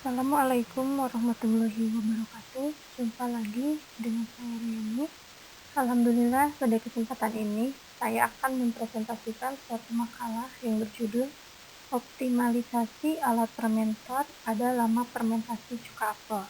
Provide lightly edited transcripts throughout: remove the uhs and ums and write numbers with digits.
Assalamualaikum warahmatullahi wabarakatuh. Jumpa lagi dengan saya Riani. Alhamdulillah, pada kesempatan ini saya akan mempresentasikan suatu makalah yang berjudul Optimalisasi Alat Fermentor pada Lama Fermentasi Cuka Apel,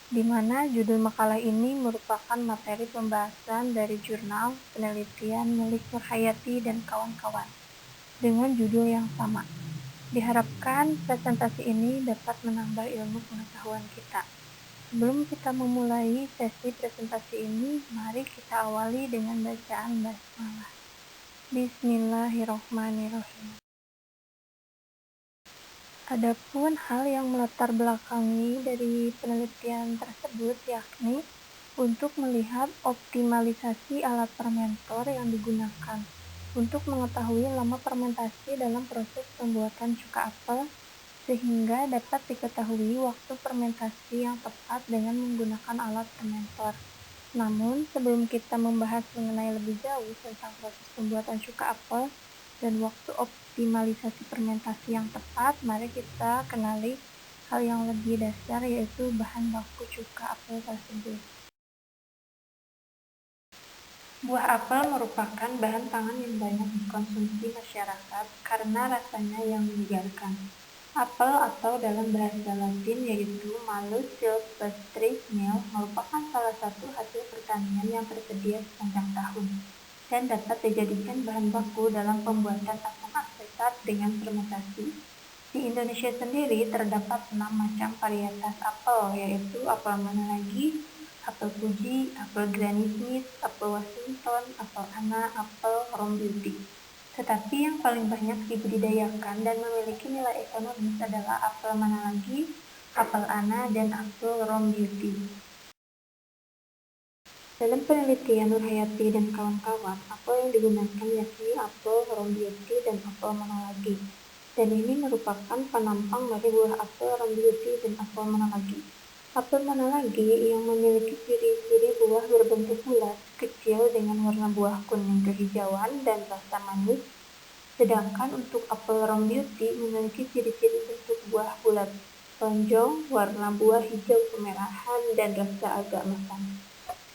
di mana judul makalah ini merupakan materi pembahasan dari jurnal penelitian milik Nurhayati dan kawan-kawan dengan judul yang sama. Diharapkan presentasi ini dapat menambah ilmu pengetahuan kita. Sebelum kita memulai sesi presentasi ini, mari kita awali dengan bacaan basmalah. Bismillahirrohmanirrohim. Adapun hal yang melatar belakangi dari penelitian tersebut yakni untuk melihat optimalisasi alat fermentor yang digunakan untuk mengetahui lama fermentasi dalam proses pembuatan cuka apel, sehingga dapat diketahui waktu fermentasi yang tepat dengan menggunakan alat fermentor. Namun, sebelum kita membahas mengenai lebih jauh tentang proses pembuatan cuka apel dan waktu optimalisasi fermentasi yang tepat, mari kita kenali hal yang lebih dasar, yaitu bahan baku cuka apel tersebut. Buah apel merupakan bahan pangan yang banyak dikonsumsi masyarakat karena rasanya yang menyegarkan. Apel atau dalam bahasa Latin yaitu Malus silvestris Mill merupakan salah satu hasil pertanian yang tersedia sepanjang tahun dan dapat dijadikan bahan baku dalam pembuatan asam asetat dengan fermentasi. Di Indonesia sendiri terdapat 6 macam varietas apel, yaitu apel Manalagi, apel Fuji, apel Granny Smith, apel Washington, apel Ana, apel Rome Beauty. Tetapi yang paling banyak dibudidayakan dan memiliki nilai ekonomis adalah apel Manalagi, apel Ana, dan apel Rome Beauty. Dalam penelitian Nurhayati dan kawan-kawan, apel yang digunakan yakni apel Rome Beauty dan apel Manalagi. Dan ini merupakan penampang dari buah apel Rome Beauty dan apel Manalagi. Apel Manalagi yang memiliki ciri-ciri buah berbentuk bulat, kecil dengan warna buah kuning kehijauan dan rasa manis. Sedangkan untuk apel Rome Beauty memiliki ciri-ciri bentuk buah bulat, lonjong, warna buah hijau kemerahan, dan rasa agak masam.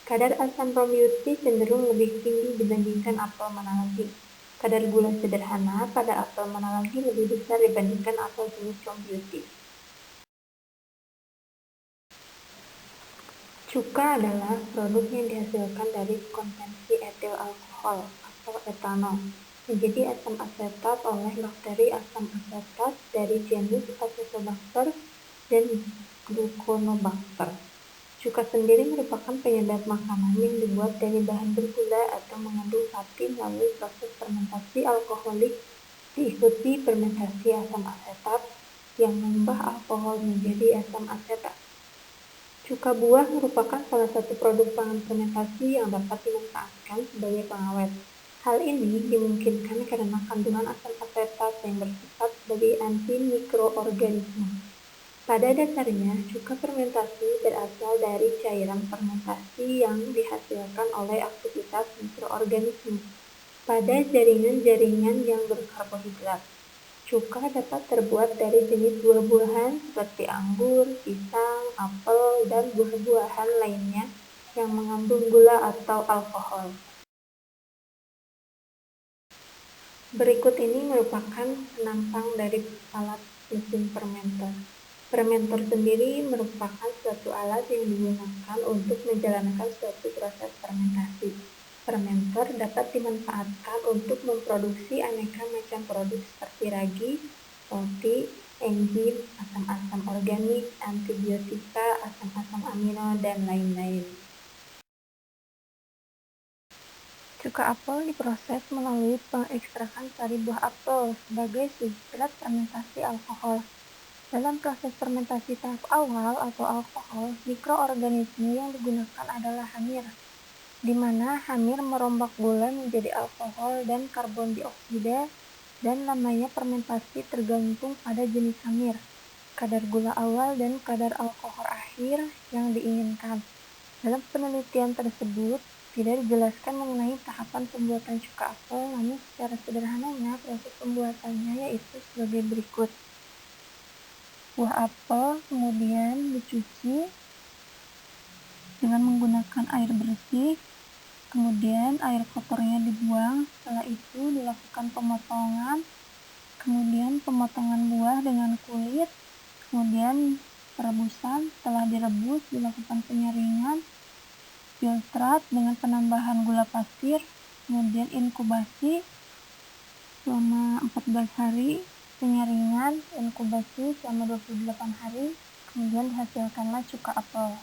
Kadar asam Rome Beauty cenderung lebih tinggi dibandingkan apel Manalagi. Kadar gula sederhana pada apel Manalagi lebih besar dibandingkan apel jenis Rome Beauty. Cuka adalah produk yang dihasilkan dari konvensi etil alkohol atau etanol menjadi asam asetat oleh bakteri asam asetat dari genus Acetobacter dan Gluconobacter. Cuka sendiri merupakan penyedap makanan yang dibuat dari bahan bergula atau mengandung sapi melalui proses fermentasi alkoholik diikuti fermentasi asam asetat yang mengubah alkohol menjadi asam asetat. Cuka buah merupakan salah satu produk pangan fermentasi yang dapat dimanfaatkan sebagai pengawet. Hal ini dimungkinkan karena kandungan asam asetat yang bersifat sebagai anti-mikroorganisme. Pada dasarnya, cuka fermentasi berasal dari cairan fermentasi yang dihasilkan oleh aktivitas mikroorganisme pada jaringan-jaringan yang berkarbohidrat. Cuka dapat terbuat dari jenis buah-buahan seperti anggur, pisang, apel, dan buah-buahan lainnya yang mengandung gula atau alkohol. Berikut ini merupakan penampang dari alat mesin fermenter. Fermenter sendiri merupakan suatu alat yang digunakan untuk menjalankan suatu proses fermentasi. Fermenter dapat dimanfaatkan untuk memproduksi aneka macam produk seperti ragi, roti, enzim, asam-asam organik, antibiotika, asam-asam amino, dan lain-lain. Cuka apel diproses melalui pengekstrakan sari buah apel sebagai substrat fermentasi alkohol. Dalam proses fermentasi tahap awal atau alkohol, mikroorganisme yang digunakan adalah hamir, di mana hamir merombak gula menjadi alkohol dan karbon dioksida, dan lamanya fermentasi tergantung pada jenis hamir, kadar gula awal, dan kadar alkohol akhir yang diinginkan. Dalam penelitian tersebut, tidak dijelaskan mengenai tahapan pembuatan cuka apel, namun secara sederhananya proses pembuatannya yaitu sebagai berikut. buah apel kemudian dicuci dengan menggunakan air bersih, kemudian air kotornya dibuang. Setelah itu dilakukan pemotongan, kemudian pemotongan buah dengan kulit, kemudian perebusan. Setelah direbus dilakukan penyaringan, filtrat dengan penambahan gula pasir, kemudian inkubasi selama 14 hari, penyaringan, inkubasi selama 28 hari, kemudian dihasilkanlah cuka apel.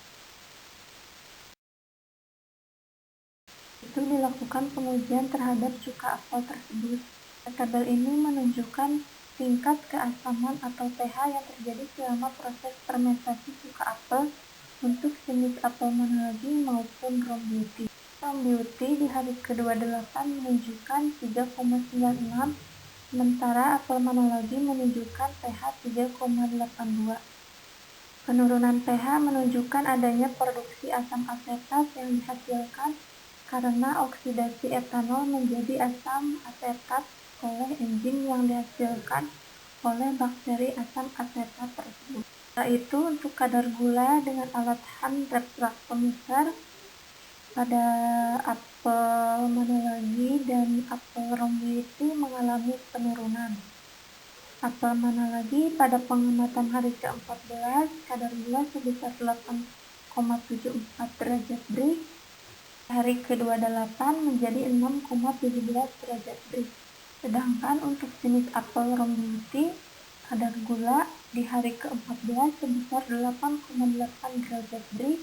Itu dilakukan pengujian terhadap cuka apel tersebut. Tabel ini menunjukkan tingkat keasaman atau pH yang terjadi selama proses fermentasi cuka apel untuk jenis apel monologi maupun Rome Beauty. Rome Beauty di hari ke-28 menunjukkan 3,96, sementara apel monologi menunjukkan pH 3,82. Penurunan pH menunjukkan adanya produksi asam asetat yang dihasilkan karena oksidasi etanol menjadi asam asetat oleh enzim yang dihasilkan oleh bakteri asam asetat tersebut. Setelah itu, untuk kadar gula dengan alat hand refraktometer pada apel monologi dan apel Rome Beauty mengalami penurunan. Apel monologi pada pengamatan hari ke-14 kadar gula sebesar 8,74 derajat Brix, hari ke-28 menjadi 6,17 derajat Brix. Sedangkan untuk jenis apel Rome Beauty, kadar gula di hari ke-14 sebesar 8,8 derajat Brix,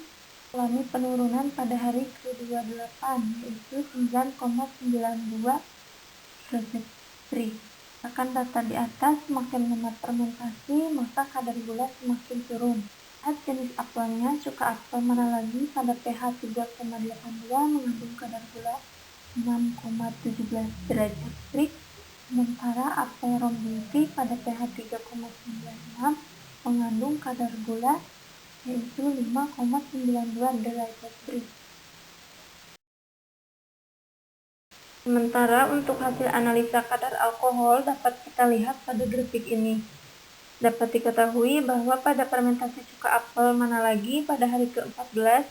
mengalami penurunan pada hari ke-28 yaitu 9,92 derajat Brix. Akan data di atas, semakin lama fermentasi maka kadar gula semakin turun. Lihat jenis apelnya, cuka apel monologi pada pH 3,82 mengandung kadar gula 6,17 derajat Brix, sementara apel Rome Beauty pada pH 3,96 mengandung kadar gula yaitu 5,92 derajat Brix. Sementara untuk hasil analisa kadar alkohol dapat kita lihat pada grafik ini. Dapat diketahui bahwa pada fermentasi cuka apel monologi pada hari ke-14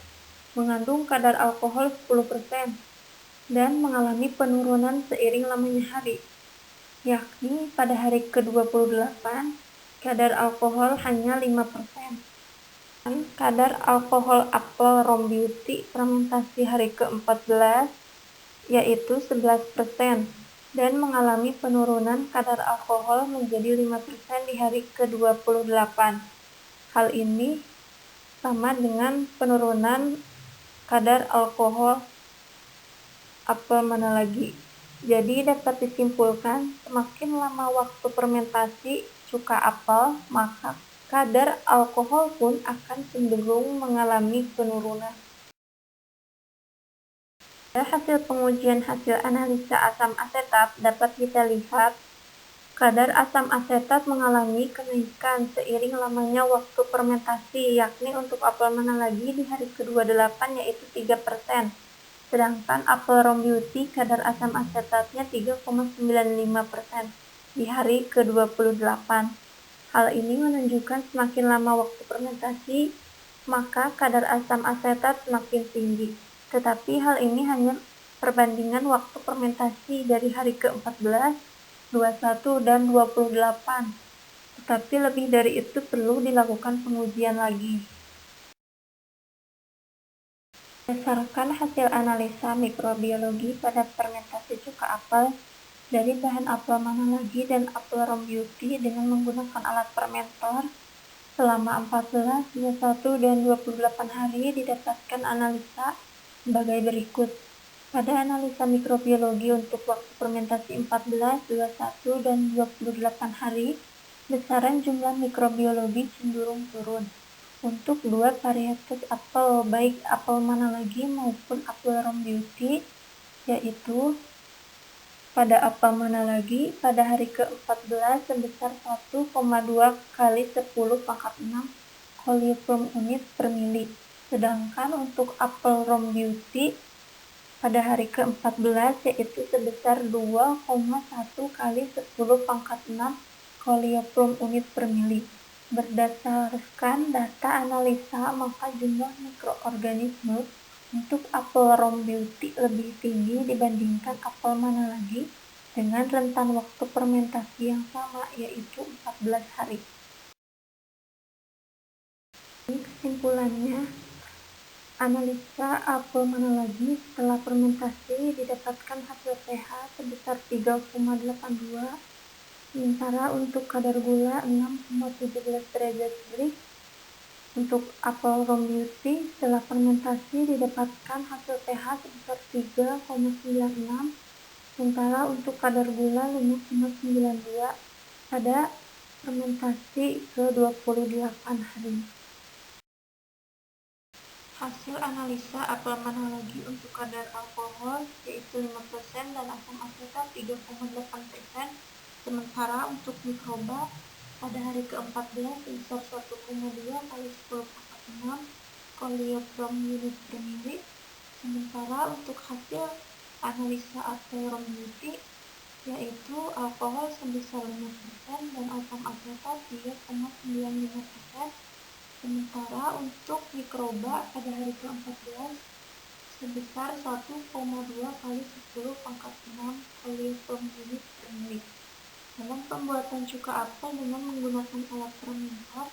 mengandung kadar alkohol 10% dan mengalami penurunan seiring lamanya hari, yakni pada hari ke-28 kadar alkohol hanya 5%. Dan kadar alkohol apel Rome Beauty fermentasi hari ke-14 yaitu 11% dan mengalami penurunan kadar alkohol menjadi 5% di hari ke-28. Hal ini sama dengan penurunan kadar alkohol apel monologi. Jadi dapat disimpulkan semakin lama waktu fermentasi cuka apel, maka kadar alkohol pun akan cenderung mengalami penurunan. Hasil pengujian hasil analisa asam asetat dapat kita lihat kadar asam asetat mengalami kenaikan seiring lamanya waktu fermentasi, yakni untuk apel monologi di hari ke-28 yaitu 3%, sedangkan apel Rome Beauty kadar asam asetatnya 3,95% di hari ke-28. Hal ini menunjukkan semakin lama waktu fermentasi, maka kadar asam asetat semakin tinggi. Tetapi hal ini hanya perbandingan waktu fermentasi dari hari ke-14, 21, dan 28. Tetapi lebih dari itu perlu dilakukan pengujian lagi. Berdasarkan hasil analisa mikrobiologi pada fermentasi cuka apel dari bahan apel monologi dan apel Rome Beauty dengan menggunakan alat fermenter selama 14, 21, dan 28 hari didapatkan analisa sebagai berikut. Pada analisa mikrobiologi untuk waktu fermentasi 14, 21, dan 28 hari, besaran jumlah mikrobiologi cenderung turun. Untuk dua varietas apel, baik apel monologi maupun apel Rome Beauty, yaitu pada apel monologi pada hari ke-14 sebesar 1,2 kali 10 pangkat 6 coliform unit per mili. Sedangkan untuk apel Rome Beauty pada hari ke-14 yaitu sebesar 2,1 kali 10 pangkat 6 coliform unit per mili. Berdasarkan data analisa, maka jumlah mikroorganisme untuk apel Rom Beauty lebih tinggi dibandingkan apel mana lagi dengan rentan waktu fermentasi yang sama, yaitu 14 hari. Kesimpulannya, analisa apel mana lagi setelah fermentasi didapatkan hasil pH sebesar 3,82, sementara untuk kadar gula 6,17 derajat Celcius. Untuk apel Rom Beauty setelah fermentasi didapatkan hasil pH sebesar 3,96, sementara untuk kadar gula 5,92 pada fermentasi ke-28 hari. Hasil analisa apel mana lagi untuk kadar alkohol yaitu 5% dan asam asetat 3,8%, sementara untuk mikroba pada hari ke-14 sebesar 1,2 kali 10⁻⁶ koleogram unit per mili, sementara untuk hasil analisa apel Rom Beauty yaitu alkohol sebesar 5% dan asam asetat 3,95%, sementara untuk mikroba pada hari ke-14 sebesar 1,2 kali 10⁻⁶ koleogram unit per mili. Dalam pembuatan cuka apel dengan menggunakan alat fermenter,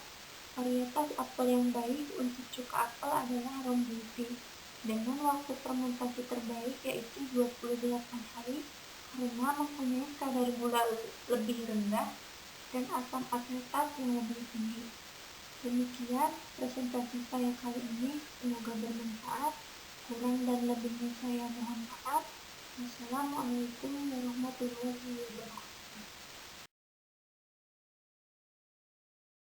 varietas apel yang baik untuk cuka apel adalah Rom Beauty dengan waktu fermentasi terbaik yaitu 28 hari karena mempunyai kadar gula lebih rendah dan asam asetat yang lebih tinggi. Demikian presentasi saya kali ini, semoga bermanfaat. Kurang dan lebihnya saya mohon maaf. Wassalamualaikum warahmatullahi wabarakatuh.